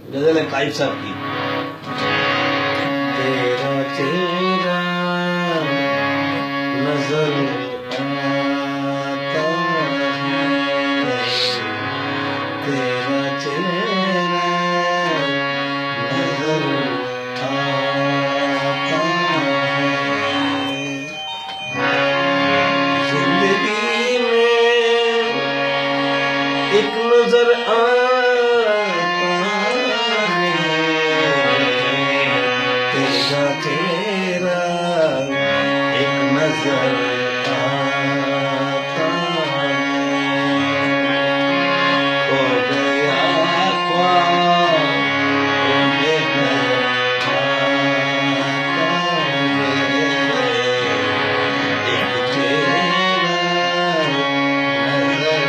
गजल है काइफ साहब की। तेरा चेहरा नजर आता है, तेरा चेहरा नजर आता है। जिंदगी में एक नजर आता है, तेरा तेरा एक नजर आता है। खो गया ख्वाब में आता है, एक तेरा नजर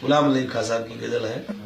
गुलाम अली खां साहब की गजल है।